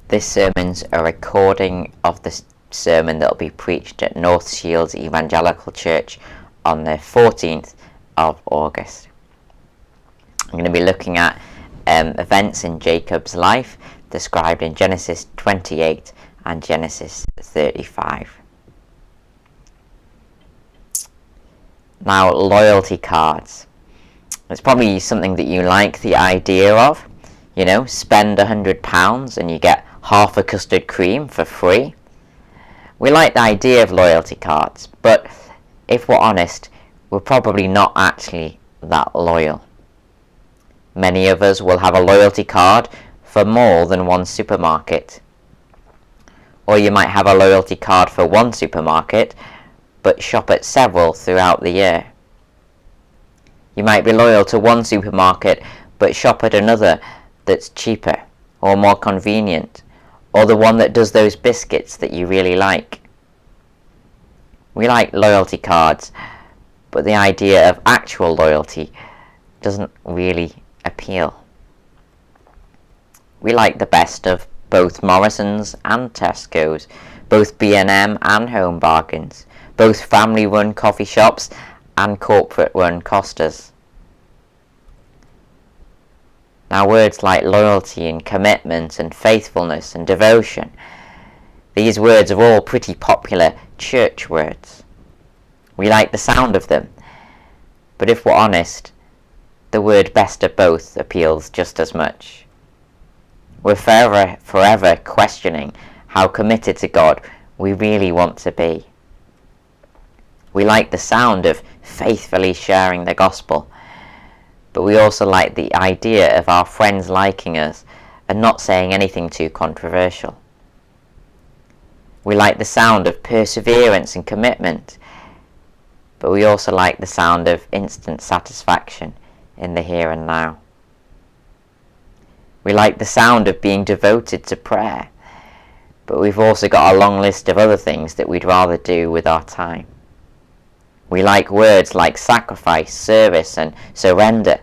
This sermon's a recording of the sermon that will be preached at North Shields Evangelical Church on the 14th of August. I'm going to be looking at events in Jacob's life described in Genesis 28 and Genesis 35. Now, loyalty cards. It's probably something that you like the idea of. You know, spend £100 and you get half a custard cream for free. We like the idea of loyalty cards, but if we're honest, we're probably not actually that loyal. Many of us will have a loyalty card for more than one supermarket. Or you might have a loyalty card for one supermarket, but shop at several throughout the year. You might be loyal to one supermarket, but shop at another that's cheaper or more convenient, or the one that does those biscuits that you really like. We like loyalty cards, but the idea of actual loyalty doesn't really appeal. We like the best of both Morrison's and Tesco's, both B&M and Home Bargains, both family-run coffee shops and corporate-run Costas. Now, words like loyalty and commitment and faithfulness and devotion, these words are all pretty popular church words. We like the sound of them, but if we're honest, the word best of both appeals just as much. We're forever questioning how committed to God we really want to be. We like the sound of faithfully sharing the gospel, but we also like the idea of our friends liking us and not saying anything too controversial. We like the sound of perseverance and commitment, but we also like the sound of instant satisfaction in the here and now. We like the sound of being devoted to prayer, but we've also got a long list of other things that we'd rather do with our time. We like words like sacrifice, service and surrender,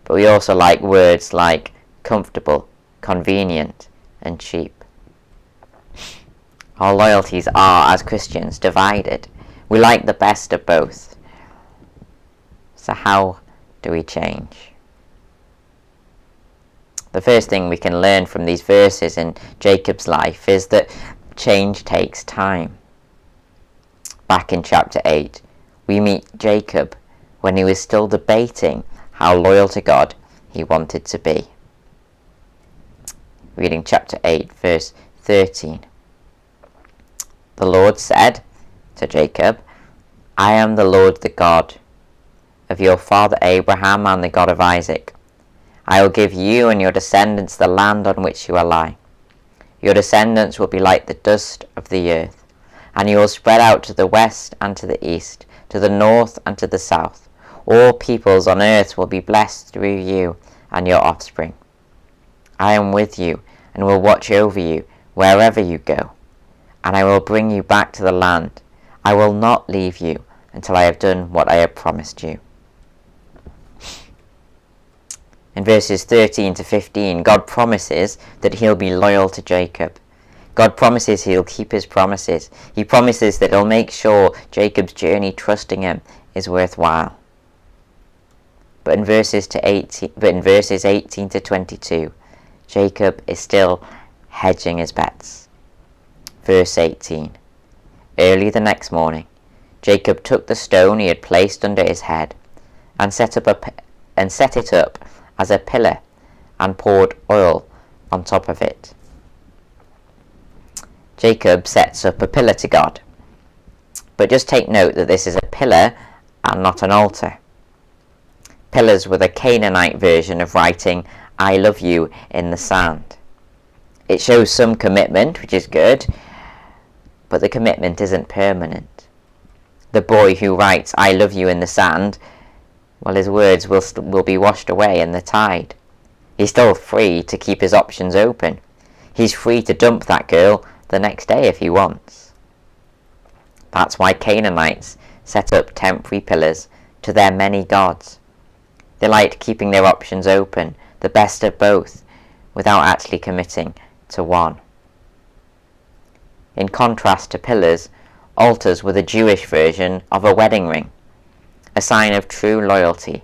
but we also like words like comfortable, convenient and cheap. Our loyalties are, as Christians, divided. We like the best of both. So how do we change? The first thing we can learn from these verses in Jacob's life is that change takes time. Back in chapter 8, we meet Jacob when he was still debating how loyal to God he wanted to be. Reading chapter 8, verse 13. The Lord said to Jacob, I am the Lord the God of your father Abraham and the God of Isaac. I will give you and your descendants the land on which you will lie. Your descendants will be like the dust of the earth, and you will spread out to the west and to the east, to the north and to the south. All peoples on earth will be blessed through you and your offspring. I am with you and will watch over you wherever you go, and I will bring you back to the land. I will not leave you until I have done what I have promised you. In verses 13 to 15, God promises that he'll be loyal to Jacob. God promises he'll keep his promises. He promises that he'll make sure Jacob's journey trusting him is worthwhile. But in verses 18 to 22, Jacob is still hedging his bets. Verse 18. Early the next morning, Jacob took the stone he had placed under his head and set it up as a pillar and poured oil on top of it. Jacob sets up a pillar to God. But just take note that this is a pillar and not an altar. Pillars were the Canaanite version of writing I love you in the sand. It shows some commitment, which is good, but the commitment isn't permanent. The boy who writes I love you in the sand, well, his words will be washed away in the tide. He's still free to keep his options open. He's free to dump that girl the next day if he wants. That's why Canaanites set up temporary pillars to their many gods. They liked keeping their options open, the best of both, without actually committing to one. In contrast to pillars, altars were the Jewish version of a wedding ring, a sign of true loyalty,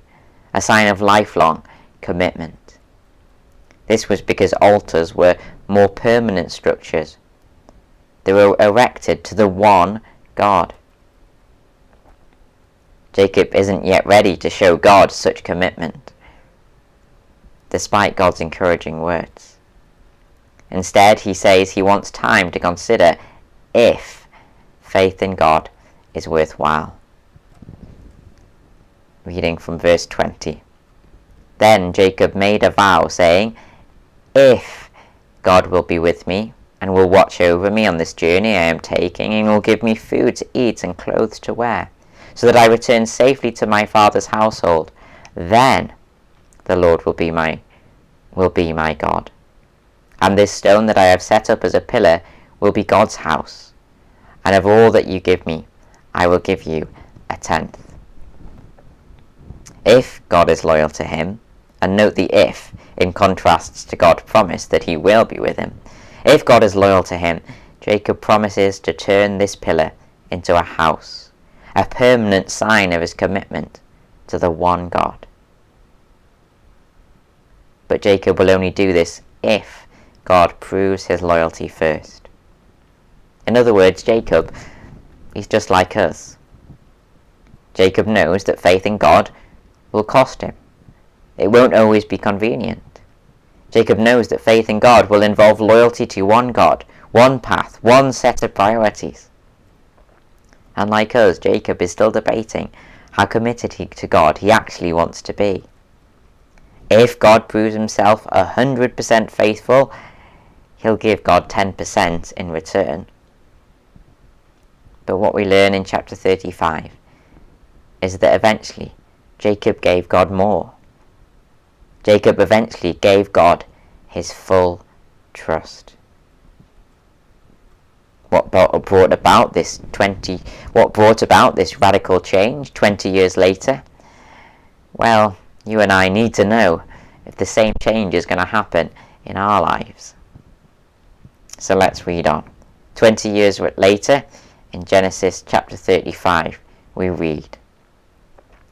a sign of lifelong commitment. This was because altars were more permanent structures. They were erected to the one God. Jacob isn't yet ready to show God such commitment, despite God's encouraging words. Instead, he says he wants time to consider if faith in God is worthwhile. Reading from verse 20. Then Jacob made a vow, saying, "If God will be with me, and will watch over me on this journey I am taking, and will give me food to eat and clothes to wear, so that I return safely to my father's household, then the Lord will be my God. And this stone that I have set up as a pillar will be God's house. And of all that you give me, I will give you a tenth." If God is loyal to him, and note the if in contrast to God's promise that he will be with him. If God is loyal to him, Jacob promises to turn this pillar into a house, a permanent sign of his commitment to the one God. But Jacob will only do this if God proves his loyalty first. In other words, Jacob, he's just like us. Jacob knows that faith in God will cost him. It won't always be convenient. Jacob knows that faith in God will involve loyalty to one God, one path, one set of priorities. And like us, Jacob is still debating how committed to God he actually wants to be. If God proves himself 100% faithful, he'll give God 10% in return. But what we learn in chapter 35 is that eventually Jacob gave God more. Jacob eventually gave God his full trust. What brought about this radical change 20 years later? Well, you and I need to know if the same change is going to happen in our lives. So let's read on. 20 years later, in Genesis chapter 35, we read,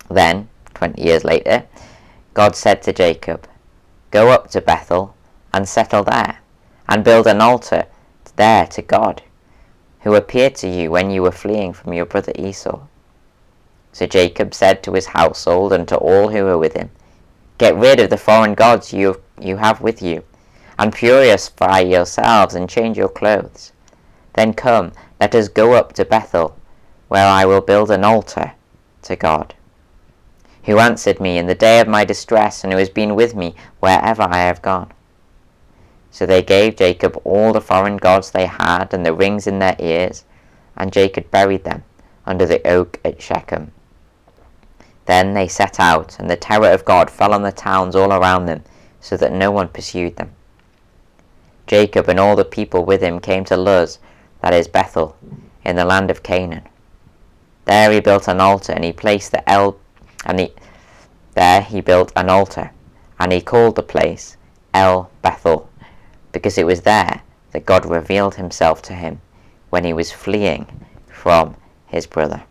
"Then, 20 years later, God said to Jacob, 'Go up to Bethel and settle there, and build an altar there to God, who appeared to you when you were fleeing from your brother Esau.' So Jacob said to his household and to all who were with him, 'Get rid of the foreign gods you have with you, and purify yourselves and change your clothes. Then come, let us go up to Bethel, where I will build an altar to God, who answered me in the day of my distress, and who has been with me wherever I have gone.' So they gave Jacob all the foreign gods they had and the rings in their ears, and Jacob buried them under the oak at Shechem. Then they set out, and the terror of God fell on the towns all around them, so that no one pursued them. Jacob and all the people with him came to Luz, that is Bethel, in the land of Canaan. There he built an altar, and he placed there he built an altar, and he called the place El Bethel, because it was there that God revealed himself to him when he was fleeing from his brother.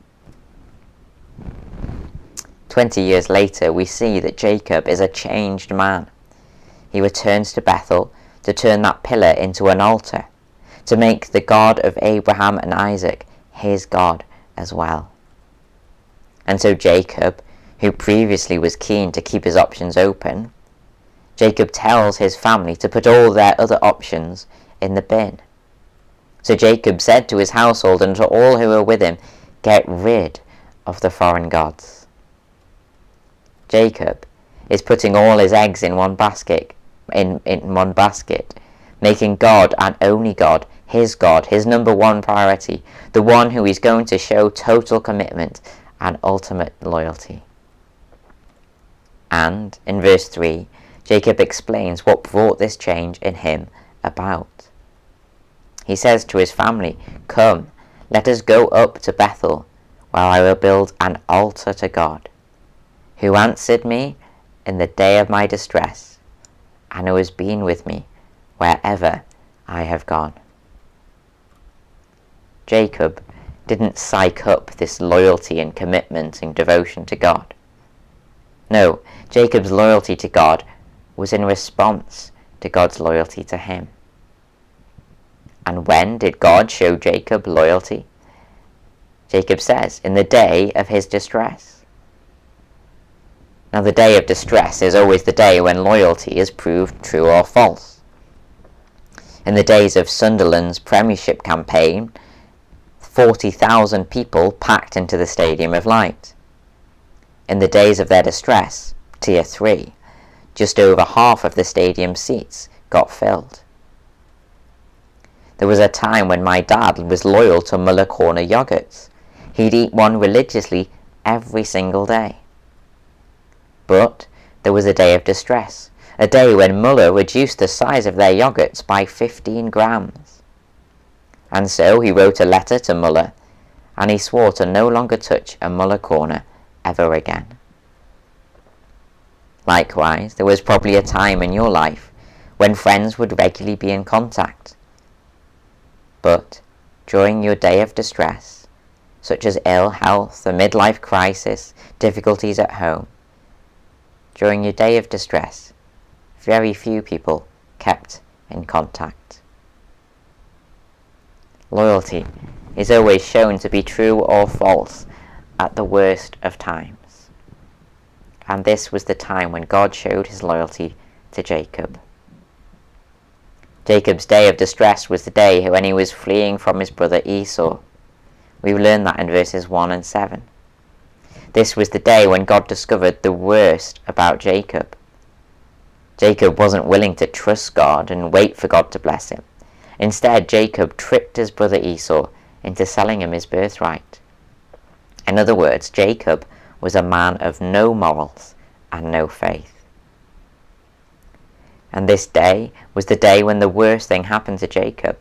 20 years later, we see that Jacob is a changed man. He returns to Bethel to turn that pillar into an altar, to make the God of Abraham and Isaac his God as well. And so Jacob, who previously was keen to keep his options open, Jacob tells his family to put all their other options in the bin. So Jacob said to his household and to all who were with him, "Get rid of the foreign gods." Jacob is putting all his eggs in one basket, making God and only God, his number one priority, the one who is going to show total commitment and ultimate loyalty. And in verse 3, Jacob explains what brought this change in him about. He says to his family, "Come, let us go up to Bethel, where I will build an altar to God, who answered me in the day of my distress, and who has been with me wherever I have gone. Jacob didn't psych up this loyalty and commitment and devotion to God. No, Jacob's loyalty to God was in response to God's loyalty to him. And when did God show Jacob loyalty? Jacob says, in the day of his distress. Now, the day of distress is always the day when loyalty is proved true or false. In the days of Sunderland's Premiership campaign, 40,000 people packed into the Stadium of Light. In the days of their distress, Tier 3, just over half of the stadium seats got filled. There was a time when my dad was loyal to Muller Corner yogurts. He'd eat one religiously every single day. But there was a day of distress, a day when Muller reduced the size of their yogurts by 15 grams. And so he wrote a letter to Muller, and he swore to no longer touch a Muller Corner ever again. Likewise, there was probably a time in your life when friends would regularly be in contact. But during your day of distress, such as ill health, a midlife crisis, difficulties at home, during your day of distress, very few people kept in contact. Loyalty is always shown to be true or false at the worst of times. And this was the time when God showed his loyalty to Jacob. Jacob's day of distress was the day when he was fleeing from his brother Esau. We learn that in verses 1 and 7. This was the day when God discovered the worst about Jacob. Jacob wasn't willing to trust God and wait for God to bless him. Instead, Jacob tricked his brother Esau into selling him his birthright. In other words, Jacob was a man of no morals and no faith. And this day was the day when the worst thing happened to Jacob.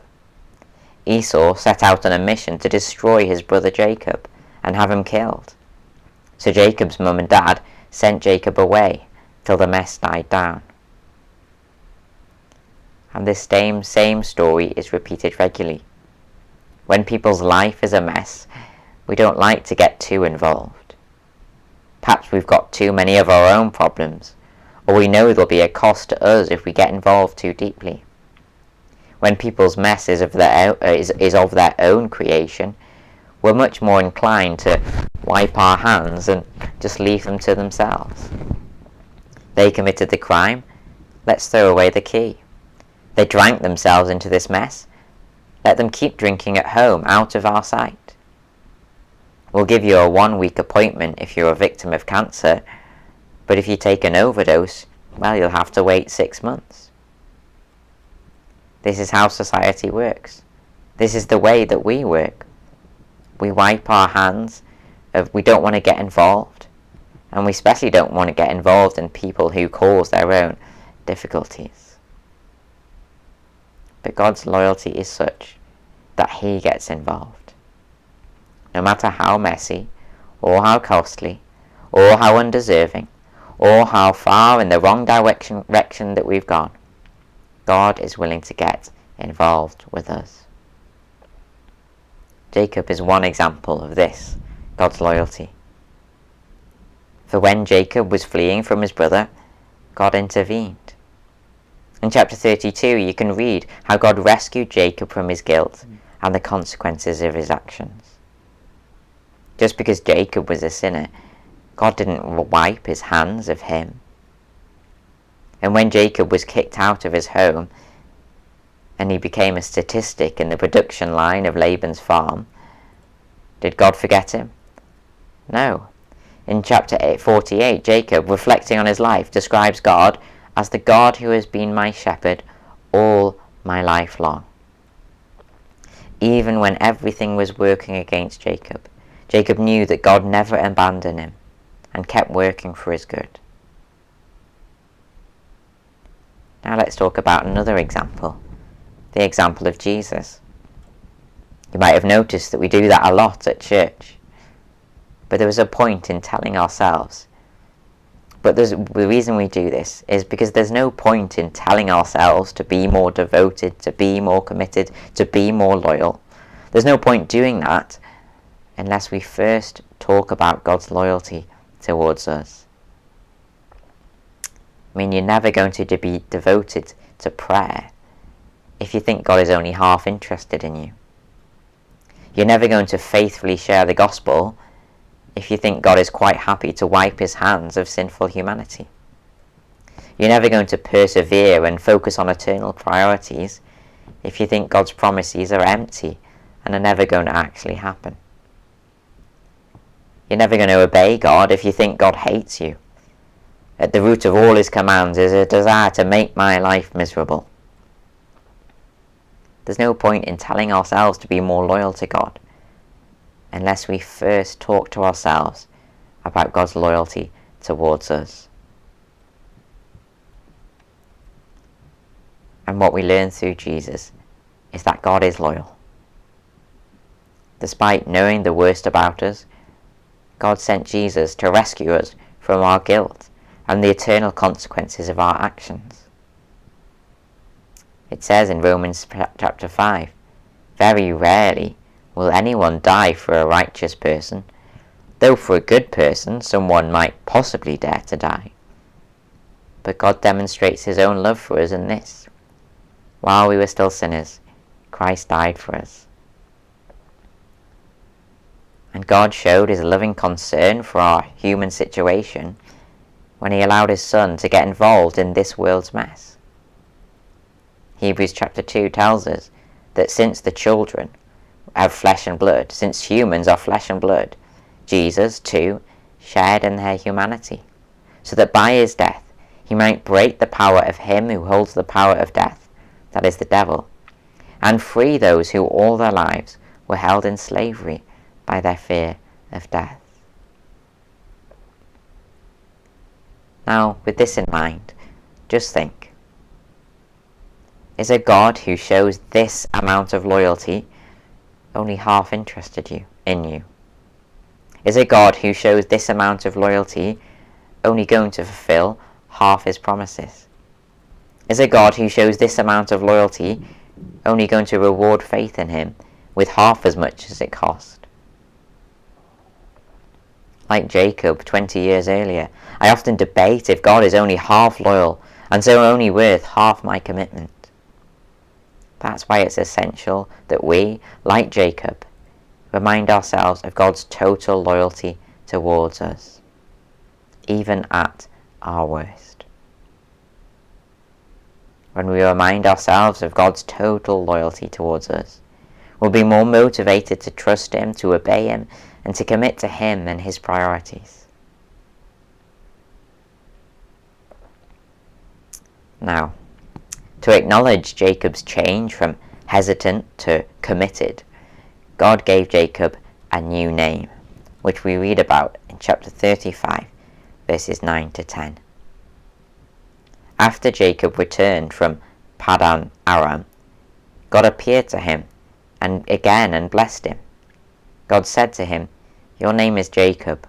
Esau set out on a mission to destroy his brother Jacob and have him killed. So Jacob's mum and dad sent Jacob away till the mess died down. And this same story is repeated regularly. When people's life is a mess, we don't like to get too involved. Perhaps we've got too many of our own problems, or we know there'll be a cost to us if we get involved too deeply. When people's mess is of their own creation, we're much more inclined to wipe our hands and just leave them to themselves. They committed the crime, let's throw away the key. They drank themselves into this mess, let them keep drinking at home, out of our sight. We'll give you a 1-week appointment if you're a victim of cancer, but if you take an overdose, well, you'll have to wait 6 months. This is how society works. This is the way that we work. We wipe our hands, we don't want to get involved, and we especially don't want to get involved in people who cause their own difficulties. But God's loyalty is such that he gets involved. No matter how messy, or how costly, or how undeserving, or how far in the wrong direction that we've gone, God is willing to get involved with us. Jacob is one example of this, God's loyalty. For when Jacob was fleeing from his brother, God intervened. In chapter 32, you can read how God rescued Jacob from his guilt and the consequences of his actions. Just because Jacob was a sinner, God didn't wipe his hands of him. And when Jacob was kicked out of his home, and he became a statistic in the production line of Laban's farm, did God forget him? No. In chapter 48, Jacob, reflecting on his life, describes God as the God who has been my shepherd all my life long. Even when everything was working against Jacob, Jacob knew that God never abandoned him and kept working for his good. Now let's talk about another example, the example of Jesus. You might have noticed that we do that a lot at church, but there was a point in telling ourselves, But the reason we do this is because there's no point in telling ourselves to be more devoted, to be more committed, to be more loyal. There's no point doing that unless we first talk about God's loyalty towards us. I mean, you're never going to be devoted to prayer if you think God is only half interested in you. You're never going to faithfully share the gospel if you think God is quite happy to wipe his hands of sinful humanity. You're never going to persevere and focus on eternal priorities if you think God's promises are empty and are never going to actually happen. You're never going to obey God if you think God hates you. At the root of all his commands is a desire to make my life miserable. There's no point in telling ourselves to be more loyal to God unless we first talk to ourselves about God's loyalty towards us. And what we learn through Jesus is that God is loyal. Despite knowing the worst about us, God sent Jesus to rescue us from our guilt and the eternal consequences of our actions. It says in Romans chapter 5, "Very rarely will anyone die for a righteous person, though for a good person someone might possibly dare to die. But God demonstrates his own love for us in this: while we were still sinners, Christ died for us." And God showed his loving concern for our human situation when he allowed his Son to get involved in this world's mess. Hebrews chapter 2 tells us that since the children have flesh and blood, since humans are flesh and blood, Jesus too shared in their humanity, so that by his death he might break the power of him who holds the power of death, that is the devil, and free those who all their lives were held in slavery by their fear of death. Now, with this in mind, just think, is a God who shows this amount of loyalty only half interested in you? Is a God who shows this amount of loyalty only going to fulfill half his promises? Is a God who shows this amount of loyalty only going to reward faith in him with half as much as it cost? Like Jacob 20 years earlier, I often debate if God is only half loyal and so only worth half my commitment. That's why it's essential that we, like Jacob, remind ourselves of God's total loyalty towards us, even at our worst. When we remind ourselves of God's total loyalty towards us, we'll be more motivated to trust him, to obey him, and to commit to him and his priorities. Now, to acknowledge Jacob's change from hesitant to committed, God gave Jacob a new name, which we read about in chapter 35, verses 9 to 10. After Jacob returned from Paddan Aram, God appeared to him and blessed him. God said to him, "Your name is Jacob,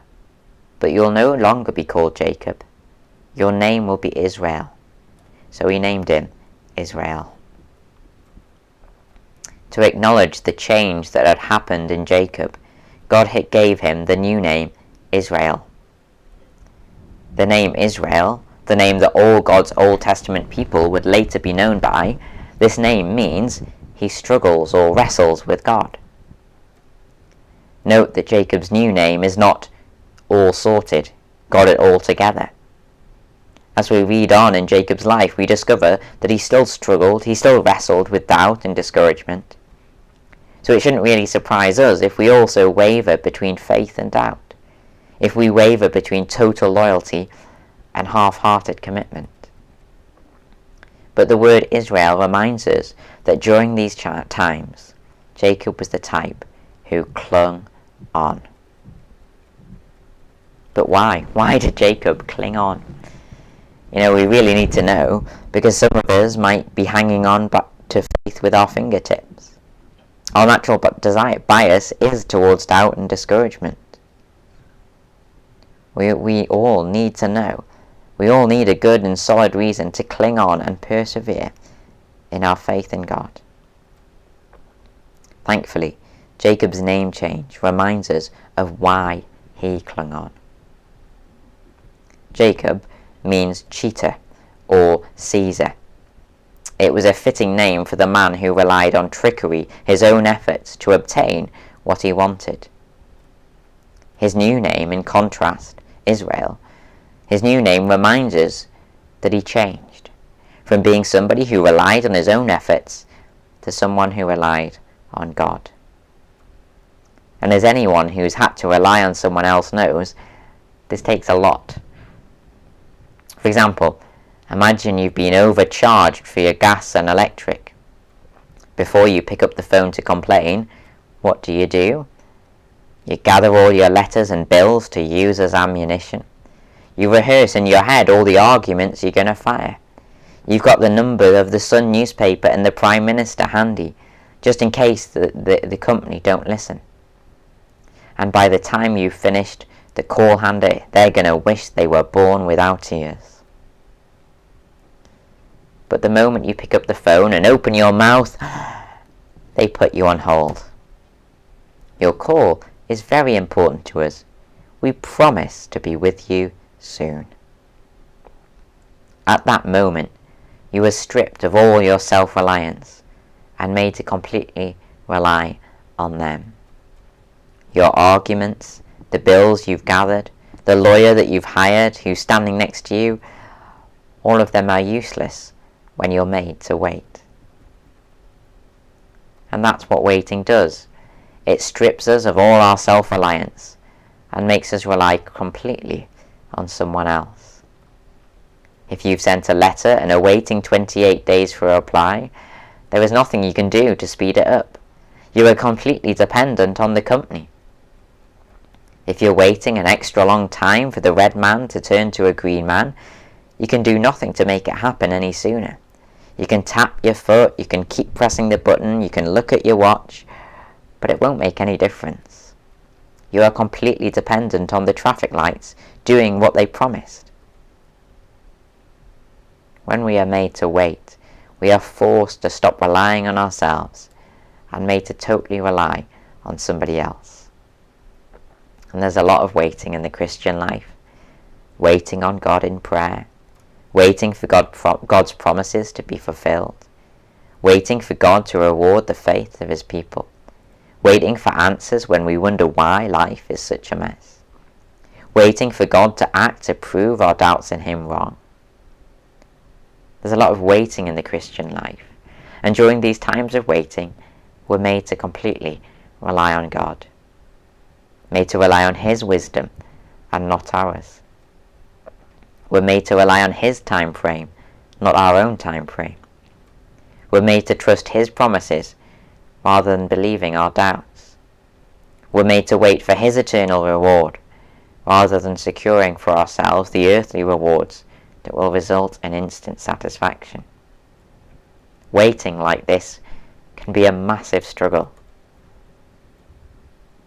but you'll no longer be called Jacob. Your name will be Israel." So he named him Israel. To acknowledge the change that had happened in Jacob, God gave him the new name Israel. The name Israel, the name that all God's Old Testament people would later be known by, this name means he struggles or wrestles with God. Note that Jacob's new name is not all sorted, got it all together. As we read on in Jacob's life, we discover that he still struggled, he still wrestled with doubt and discouragement. So it shouldn't really surprise us if we also waver between faith and doubt, if we waver between total loyalty and half-hearted commitment. But the word Israel reminds us that during these times, Jacob was the type who clung on. But why? Why did Jacob cling on? We really need to know, because some of us might be hanging on to faith with our fingertips. Our natural bias is towards doubt and discouragement. We all need to know We all need a good and solid reason to cling on and persevere in our faith in God. Thankfully, Jacob's name change reminds us of why he clung on. Jacob means cheater or Caesar. It was a fitting name for the man who relied on trickery, his own efforts, to obtain what he wanted. His new name, in contrast, Israel, his new name reminds us that he changed from being somebody who relied on his own efforts to someone who relied on God. And as anyone who's had to rely on someone else knows, this takes a lot. For example, imagine you've been overcharged for your gas and electric. Before you pick up the phone to complain, what do? You gather all your letters and bills to use as ammunition. You rehearse in your head all the arguments you're going to fire. You've got the number of the Sun newspaper and the Prime Minister handy, just in case the company don't listen. And by the time you've finished the call handy, they're going to wish they were born without ears. But the moment you pick up the phone and open your mouth, they put you on hold. Your call is very important to us. We promise to be with you soon. At that moment, you are stripped of all your self-reliance and made to completely rely on them. Your arguments, the bills you've gathered, the lawyer that you've hired who's standing next to you, all of them are useless when you're made to wait. And that's what waiting does. It strips us of all our self-reliance and makes us rely completely on someone else. If you've sent a letter and are waiting 28 days for a reply, there is nothing you can do to speed it up. You are completely dependent on the company. If you're waiting an extra long time for the red man to turn to a green man, you can do nothing to make it happen any sooner. You can tap your foot, you can keep pressing the button, you can look at your watch, but it won't make any difference. You are completely dependent on the traffic lights doing what they promised. When we are made to wait, we are forced to stop relying on ourselves and made to totally rely on somebody else. And there's a lot of waiting in the Christian life. Waiting on God in prayer. Waiting for God's promises to be fulfilled. Waiting for God to reward the faith of his people. Waiting for answers when we wonder why life is such a mess. Waiting for God to act to prove our doubts in him wrong. There's a lot of waiting in the Christian life. And during these times of waiting, we're made to completely rely on God. Made to rely on his wisdom and not ours. We're made to rely on his time frame, not our own time frame. We're made to trust his promises rather than believing our doubts. We're made to wait for his eternal reward rather than securing for ourselves the earthly rewards that will result in instant satisfaction. Waiting like this can be a massive struggle.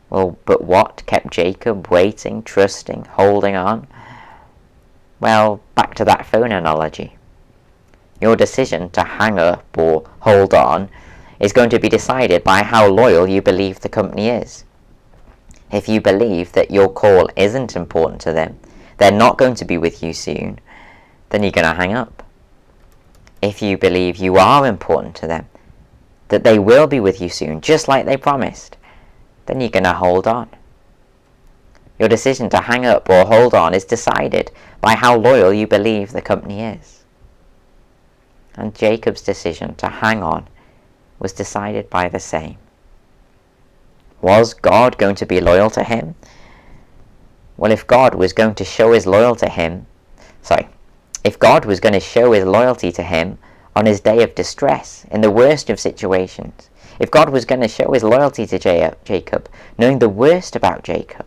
Well, but what kept Jacob waiting, trusting, holding on? Well, back to that phone analogy. Your decision to hang up or hold on is going to be decided by how loyal you believe the company is. If you believe that your call isn't important to them, they're not going to be with you soon, then you're going to hang up. If you believe you are important to them, that they will be with you soon, just like they promised, then you're going to hold on. Your decision to hang up or hold on is decided by how loyal you believe the company is. And Jacob's decision to hang on was decided by the same. Was God going to be loyal to him? Well, if God was going to show his loyalty to him, if God was going to show his loyalty to him on his day of distress, in the worst of situations, if God was going to show his loyalty to Jacob, knowing the worst about Jacob,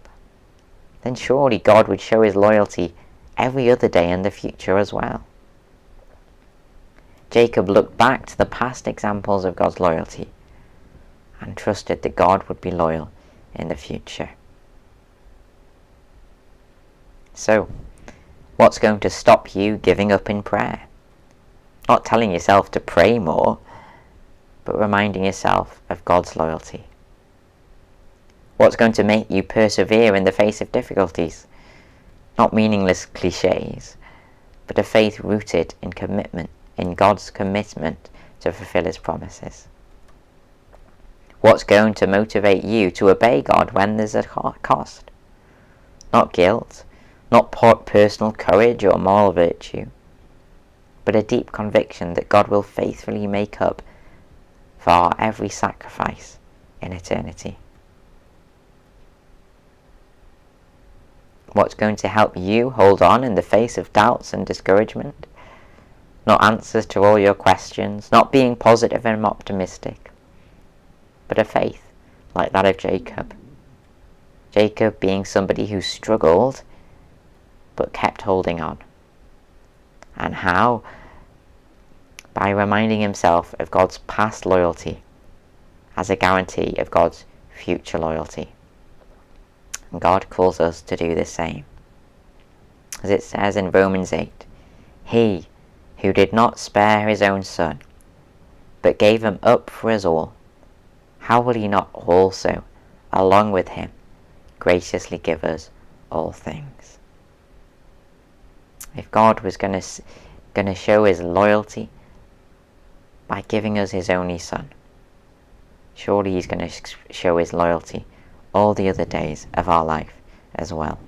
then surely God would show his loyalty every other day in the future as well. Jacob looked back to the past examples of God's loyalty and trusted that God would be loyal in the future. So, What's going to stop you giving up in prayer? Not telling yourself to pray more, but reminding yourself of God's loyalty. What's going to make you persevere in the face of difficulties? Not meaningless cliches, but a faith rooted in commitment, in God's commitment to fulfill His promises. What's going to motivate you to obey God when there's a cost? Not guilt, not personal courage or moral virtue, but a deep conviction that God will faithfully make up for our every sacrifice in eternity. What's going to help you hold on in the face of doubts and discouragement? Not answers to all your questions, not being positive and optimistic, but a faith like that of Jacob. Jacob being somebody who struggled but kept holding on. And how? By reminding himself of God's past loyalty as a guarantee of God's future loyalty. And God calls us to do the same. As it says in Romans 8, He who did not spare His own Son, but gave Him up for us all, how will He not also, along with Him, graciously give us all things? If God was going to show His loyalty by giving us His only Son, surely He's going to show His loyalty all the other days of our life as well.